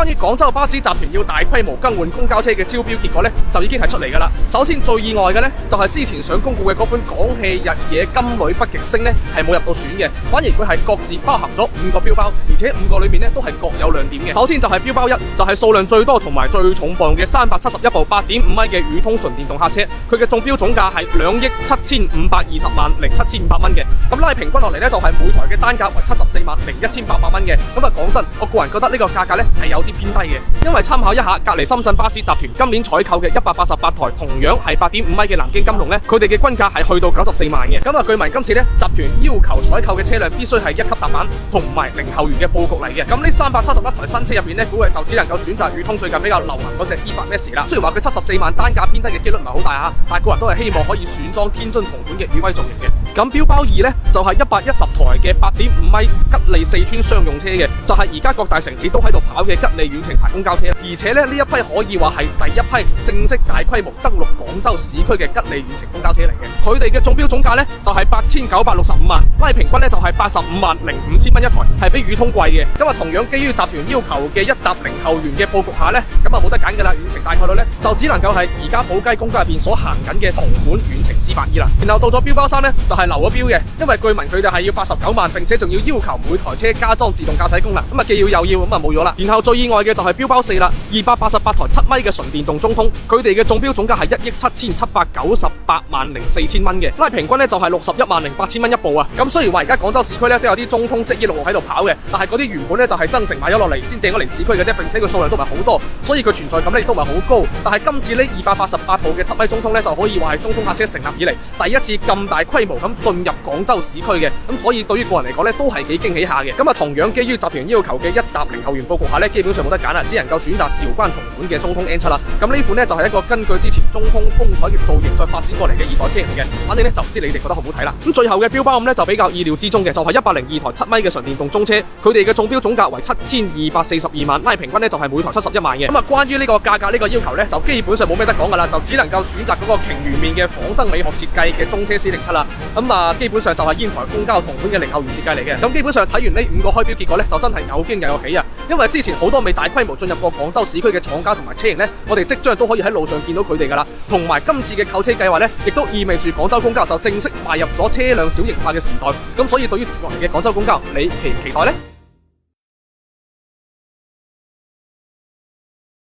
關於廣州巴士集團要大規模更換公交車嘅招標結果呢，就已經係出嚟㗎啦。首先最意外嘅呢，就係之前想公布嘅嗰款廣汽日野金旅北極星呢，係冇入到選嘅，反而佢係各自包含咗5個標包，而且5個裏面呢，都係各有亮點嘅。首先就係標包1，就係數量最多同埋最重磅嘅371部8.5米嘅宇通純電動客車，佢嘅中標總價係275,200,007,500蚊嘅。咁拉平均落嚟呢，就係每台嘅單價為74,1,800蚊嘅。咁啊講真，我個人覺得呢個價格呢係有啲偏低嘅，因為參考一下隔離深圳巴士集團今年採購嘅188台同樣係8.5米嘅南京金龍呢，佢哋嘅均價係去到94萬嘅。咁啊據聞今次呢，集團要求採購嘅車輛必須係1級踏板同埋零後緣嘅佈局嚟嘅。咁呢371台新車入邊呢，估計就只能夠選擇宇通最近比較流行嗰隻 EVA 啦。雖然話佢74萬單價偏低嘅機率唔係好大嚇，但係個人都係希望可以選裝天津同款嘅宇威造型嘅。咁標包2呢，就係110台嘅8.5米吉利四川商用車嘅，就係而家各大城市都喺度跑嘅吉利遠程牌公交車。而且呢，呢一批可以話係第一批正式大規模登陸廣州市區嘅吉利遠程公交車嚟嘅。佢哋嘅中標總價呢，就係8,965萬，拉平均呢，就係85,05,000蚊一台，係比宇通貴嘅。咁啊同樣基於集團要求嘅一搭零後緣嘅佈局下呢，咁啊冇得揀㗎啦，遠程大概率呢，就只能夠係而家寶雞公交入邊所行緊嘅同款遠程 C8E 啦。然後到咗標包3呢，就係流咗標嘅，因為據聞佢哋係要89萬，並且仲要求每台車加裝自動駕駛功能，咁啊既要又要，咁啊冇咗啦。然後最意外嘅就係標包4啦，288台7米嘅純電動中通，佢哋嘅中標總價係1,798,004,000蚊嘅，拉平均呢，就係61,08,000蚊一部啊。咁雖然話而家廣州市區呢都有啲中通即一路喺度跑嘅，但係嗰啲原本呢，就係增程買咗落嚟先掟咗嚟市區嘅啫，並且佢數量都唔係好多，所以佢存在感呢亦都唔係好高。但係今次呢288部嘅7米中通呢，就可以話係中通客車成立以嚟第一次咁大規模咁進入廣州市區嘅，咁所以對於個人嚟講呢，都係幾驚喜下嘅。咁啊同樣基於集團要求嘅一搭零後緣佈局下呢，基本上冇得揀啦，只能夠選擇韶關同款嘅中通 N7啦。咁呢款呢，就係一個根據之前中通風采嘅造型再發展過嚟嘅2代車型嘅，反正呢，就唔知你哋覺得好唔好睇啦。咁最後嘅標包5呢，就比較意料之中嘅，就係102台7米嘅純電動中車，佢哋嘅中標總價為7,242萬，拉平均呢，就係每台71萬嘅。咁啊關於呢個價格呢個要求呢，就基本上冇咩得講噶啦，就只能夠選擇嗰個鯨魚面嘅仿生美學設計嘅中車 C07啦。咁啊基本上就係煙台公交同款嘅零後緣設計嚟嘅。咁基本上睇完呢5個開標結果呢，就真係有驚又有喜啊！因為之前好多未大規模進入過廣州市區嘅廠家同埋車型呢，我哋即將都可以喺路上見到佢哋噶啦。同埋今次嘅購車計劃呢，亦都意味住廣州公交就正式邁入咗車輛小型化嘅時代。咁所以對於接落嚟嘅廣州公交，你期唔期待呢？